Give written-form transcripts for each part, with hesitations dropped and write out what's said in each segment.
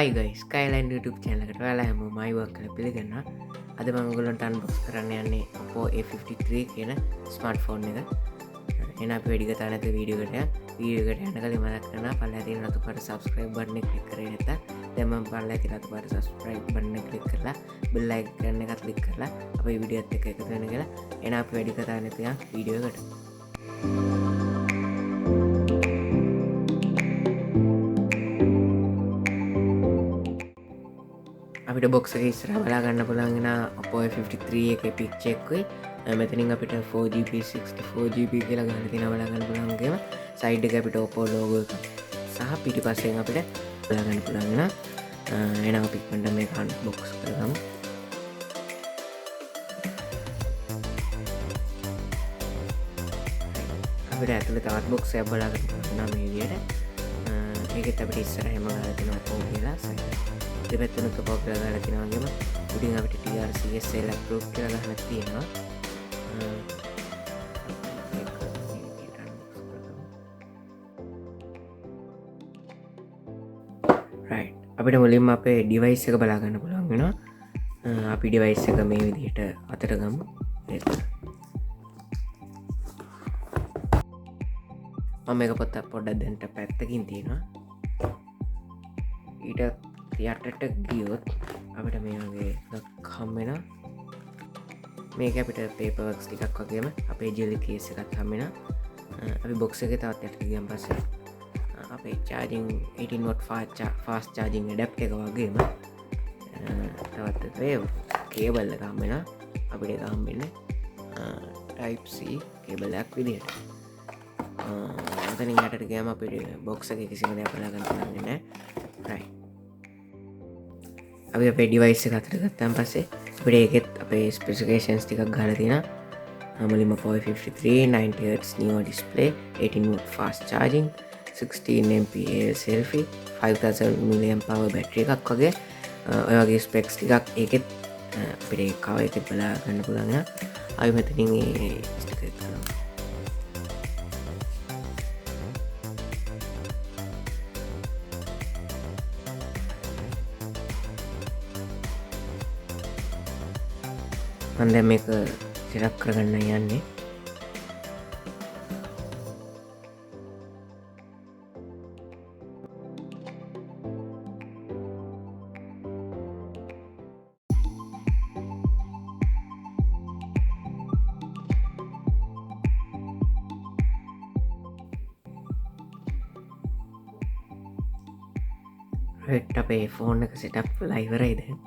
Hi guys, Skyline YouTube channel එකට ඔයාලා හැමෝම අයවත් කරලා පිළිගන්නවා. අද මම ඔයගොල්ලන්ට අන්බොක්ස් කරන්න යන්නේ OPPO A53 කියන ස්මාර්ට්ෆෝන් එක. එහෙනම් අපි වැඩි කතා නැතුව වීඩියෝ එකට යන්න කලින් මතක් කරනවා පල්ලෙහා තියෙන රතු පාට subscribe button එක click කරගෙන නැත්නම් දැන් මම පල්ලෙහා තියෙන රතු පාට subscribe button එක click කරලා bell icon එක click කරලා අපේ වීඩියෝත් එක්ක එකතු වෙන්න කියලා. එහෙනම් අපි වැඩි කතා නැතුව යමු වීඩියෝ එකට. අපිට බොක්ස එක ඉස්සරහ බලා ගන්න පුළුවන් වෙන OPPO A53 එකේ පික්චර් එකකුයි මෙතනින් අපිට 4GB 64GB කියලා ගන්න තියෙනවා බලා ගන්න පුළුවන් ගේම සයිඩ් එක අපිට OPPO logo එක සහ පිටිපස්සෙන් අපිට බලා ගන්න පුළුවන් වෙන එහෙනම් අපි ඉක්මනට මේක අන්බොක්ස් කරගමු. අපිට ඇතුලේ තවත් බොක්ස් එකක් බලා ගන්න පුළුවන් මේ විදියට මේකෙත් අපිට ඉස්සරහම ගාලා තියෙනවා OPPO කියලා සයිඩ් දෙපැත්තෙන් OPPO කියලා ගාලා තියෙනවා වගේම උඩින් අපිට TRCS electrode කියලා ගහලා තියෙනවා. right අපිට මුලින්ම අපේ ඩිවයිස් එක බලා ගන්න පුළුවන් වෙනවා. අපි ඩිවයිස් එක මේ විදිහට අතට ගමු. මම මේක පොඩ්ඩක් දැන් පැත්තකින් තියෙනවා. ඊට යටට ගියොත් අපිට මේ වගේ හම් වෙනවා. මේක අපිට පේපර් වර්ක්ස් ටිකක් වගේම අපේ ජෙලි කේස් එකක් හම් වෙනවා. අපි බොක්ස් එකේ තවත් යට ගියන් පස්සේ අපේ charging 18 watt fast charging adapter එක වගේම තවත් ඒ කේබල් එක හම් වෙනවා. අපිට ඒක හම් වෙන්නේ type C කේබල් එකක් විදිහට. අතනින් යටට ගියාම අපිට බොක්ස් එකේ කිසිම දෙයක් බලා ගන්න පුළුවන් නෑ. right අපි අපේ ඩිවයිස් එක අතට ගත්තාන් පස්සේ අපිට ඒකෙත් අපේ ස්පෙසිෆිකේෂන්ස් ටිකක් ගහලා තියෙනවා. මුලින්ම OPPO A53 90Hz neo display 18 watt fast charging 16MP selfie 5000 mAh battery එකක් වගේ ඔය වගේ ස්පෙක්ස් ටිකක් ඒකෙත් අපිට කව එකෙත් බලා ගන්න පුළුවන් නා. අපි මෙතනින් ඒ ස්ටිකර් එක කරමු. මම දැන් මේක සෙටප් කරගන්න යන්නේ. රයිට් අපේ ෆෝන් එක සෙටප් වෙලා ඉවරයි දැන්.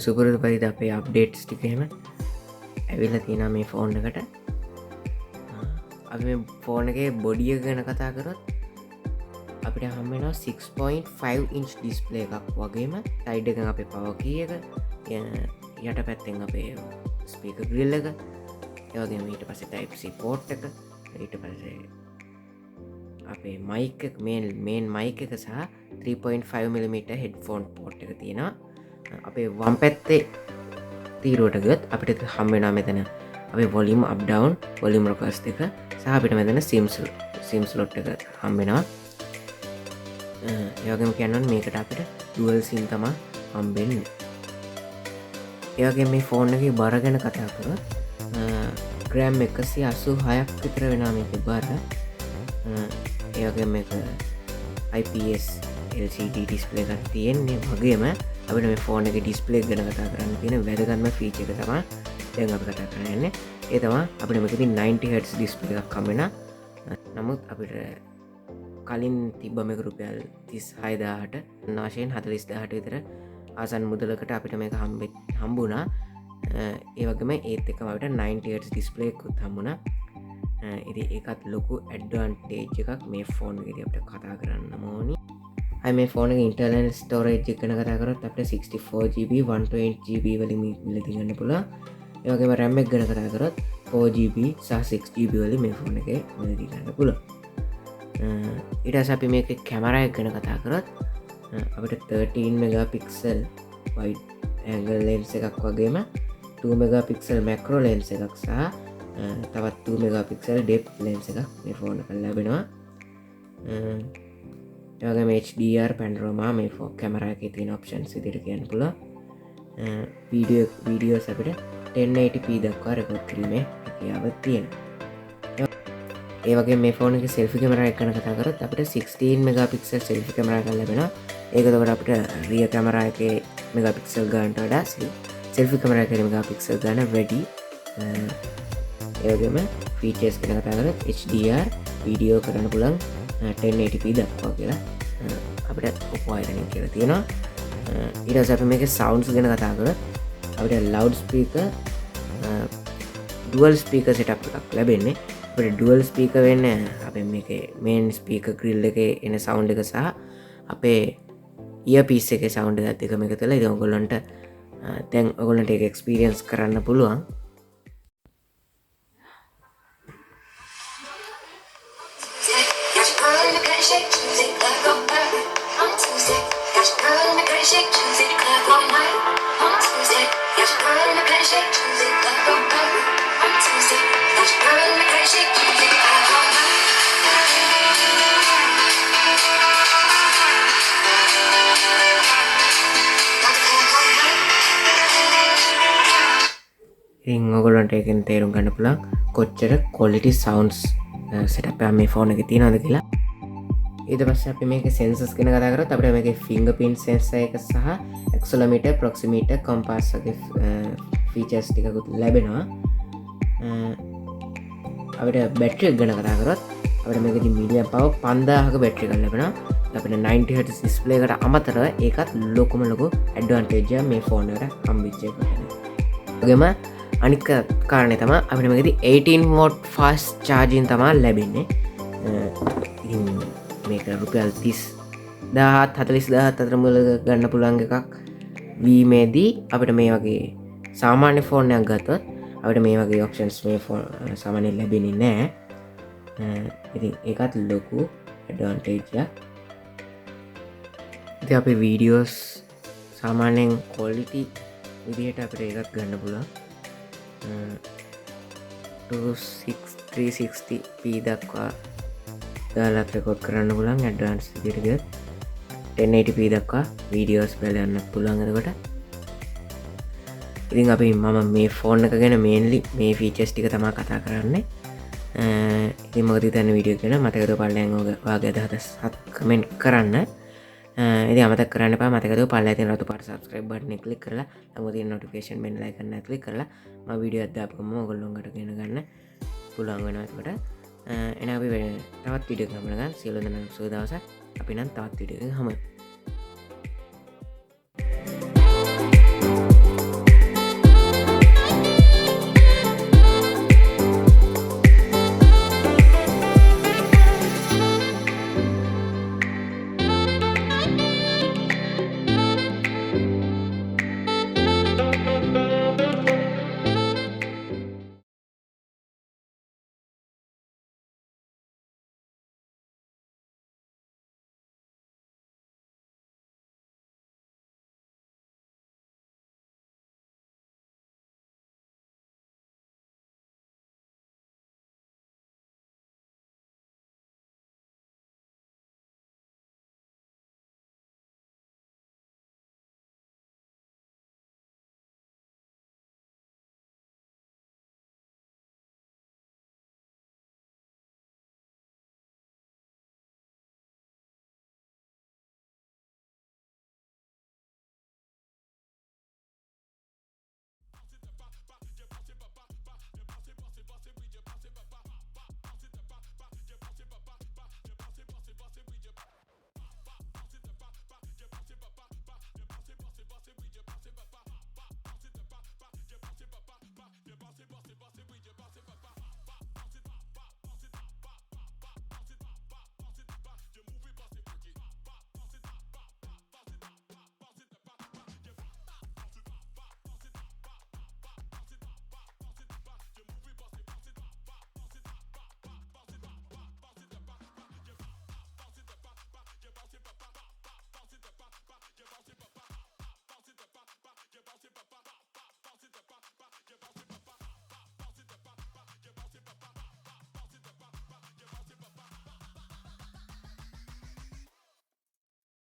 සුපුරුදු පරිදි අපේ අප්ඩේට්ස් ටික එහෙම ඇවිල්ලා තියෙනවා මේ ෆෝන් එකට. අපි මේ ෆෝන් එකේ බොඩි එක ගැන කතා කරොත් අපිට හම් වෙනවා 6.5 inch display එකක් වගේම සයිඩ් එකෙන් අපේ power key එක යට පැත්තෙන් අපේ speaker grill එක ඒ වගේම ඊට පස්සේ type C port එක ඊට පස්සේ අපේ mic එක main mic එක සහ 3.5mm headphone port එක තියෙනවා. අපේ වම් පැත්තේ තීරුවට ගත් අපිට හම් වෙනවා මෙතන අපේ volume up down volume request එක සහ අපිට මෙතන sim slot එක හම් වෙනවා. ඒ වගේම කියනවා මේකට අපිට dual sim තමයි හම්බෙන්නේ. ඒ වගේම මේ ෆෝන් එකේ බර ගැන කතා කරොත් ග්‍රෑම් 186ක් විතර වෙනවා මේකේ බර. ඒ වගේම මේක IPS LCD display එකක් තියෙන්නේ වගේම අපිට මේ ෆෝන් එකේ ඩිස්ප්ලේ ගැන කතා කරන්න තියෙන වැදගත්ම ෆීචර් එක තමයි දැන් අපි කතා කරන්නේ. ඒ තමයි අපිට මේකෙදි 90Hz ඩිස්ප්ලේ එකක් හම් වෙනවා. නමුත් අපිට කලින් තිබ්බ මේක රුපියල් 36000ට වශයෙන් 40000ට විතර ආසන්න මුදලකට අපිට මේක හම්බුණා. ඒ වගේම ඒත් එක්කම අපිට 90Hz ඩිස්ප්ලේ එකකුත් හම්බුණා. ඉතින් ඒකත් ලොකු ඇඩ්වාන්ටේජ් එකක් මේ ෆෝන් එකේදී අපිට කතා කරන්න ඕනි. මේ ෆෝන් එක ඉන්ටර්නල් ස්ටෝරේජ් එක ගැන කතා කරොත් අපිට 64GB 128GB වලින් මිලදී ගන්න පුළුවන්. ඒ වගේම RAM එක ගැන කතා කරොත් 4GB සහ 6GB වලින් මේ ෆෝන් එකේ මිලදී ගන්න පුළුවන්. ඊට පස්සේ අපි මේකේ කැමරා එක ගැන කතා කරොත් අපිට 13 megapixel wide angle lens එකක් වගේම 2 megapixel macro lens එකක් සහ තවත් 2 megapixel depth lens එකක් මේ ෆෝන් එක ලැබෙනවා. ඒවගේ HDR පැන්රෝමා මේ ෆෝ කැමර එක තින ඔප්ෂන් සිදිර කියන්න පුළ වීඩියෝ අපිට 1080p දක්වා රෙකෝඩ් කිරීමේ හැකියාව තියෙන. ඒවගේ මේ ෆෝන සෙල්ි කමර එකන කතා කරත් අපට 16 මෙගපික්සල් සෙල්ි කමර කල් ලබෙන ඒකතකට අපට රිය කමර එක මෙගපික්සල් ගන්ට වඩා සෙල්ි කමර කර මෙගපික්සල් ගන වැඩි ඒවගේම ෆීචස් කන කතා කරත් HDR වීඩියෝ කරන්න පුළන් 1080p දක්වා කියලා අපට ඔපවායතන කියල තියෙනවා. ඉරස අප මේක සවන්ස් ගෙන කතා කර අපට ලව් ස්පීක ඩුවල් ස්පීක සිටක් ලැබෙන්නේ අපට ඩුවල් ස්පීක වෙන්න අප මේක මේන් ස්පීක ග්‍රිල්ල එක එන සවන්් එක සහ අපේ ඒ පිස් එක සවන්් ගත්තකම එක තුළ ඔගොල්ලන්ට තැන් ඔගොලන්ට එක එක්ස්පිරියන්ස් කරන්න පුළුවන්. ඔගොලන්ට එකෙන් තේරුම් ගන්න පුළන් කොච්චර කොලිටි සවන්ස් සටප මේ ෆෝන එක තියනද කියලා. ඒද පස්ස අප මේක සෙන්සස් කෙන කතාකරත් අපට මේක ෆිංග පින් සෙන්ස එක සහ එක්සලමිට ප්‍රොක්සිමීට කොම්පාස්සගේ ෆීචස් ටිකකුත් ලැබෙනවා. අපට බැට්‍රිය ගන කතාකරත් අපට මේක මිඩිය පව 5000ක බැට්‍රි කල් ලැබෙන අපට 90 ඩිස්පලේකට අමතර ඒකත් ලොකුම ලොකු ඇඩ්වාන්ටේජ මේ ෆෝනර කම්බිච්චය ගේම අනික කාරණය තම අපිට මේකති 18 මෝඩ් ෆස් චාජීන් තමා ලැබෙන්නේ. මේක රුපියල් 30,000 අතර මුල ගන්න පුළන් එකක් වීමේදී අපිට මේ වගේ සාමාන්‍ය ෆෝර්නයක් ගත්තොත් අපට මේ වගේ ඔක්ෂන්ස් මේ ෆෝන් සාමානය ලැබෙනි නෑ. ඉති ඒකත් ලොකු ඇඩවන්ටේජයක්. ඉති අපි වීඩියෝස් සාමාන්‍යයෙන් කොලිටි විදිහට අපට ඒකත් ගන්න පුළා 360p දක්වා දාලත් රෙකෝඩ් කරන්න පුළන් ඇඩ්වාන්ස් දිරිගත් 1080p දක්වා වීඩියෝස් බලන්න පුළන්ගකට. ඉතින් අපි මම මේ ෆෝන් එක ගැන මේන්ලි මේ ෆීචස් ටික තමා කතා කරන්නේ. ඉති මොගති තැන වීඩියෝ කියෙන මතකතු පල්ලයන් වාගේ අදහදස් කමෙන්ට් කරන්න. ඉති අමත කරන්න මතක පල ඇති රතු පට සබස්ක්‍රයිබ් බටන කලික් කරලා අමුති නොටිකේෂන් මෙන් ලයි කරන්න කලි කරලා ම විඩියෝ අදදාපකම ගොල්ලොන්ගට ගෙන ගන්න පුළන්ගෙනකට එන අපි තවත් විඩිය ගමනගන් සියලුදන සූදවස අපි නම් තවත් විඩිය හම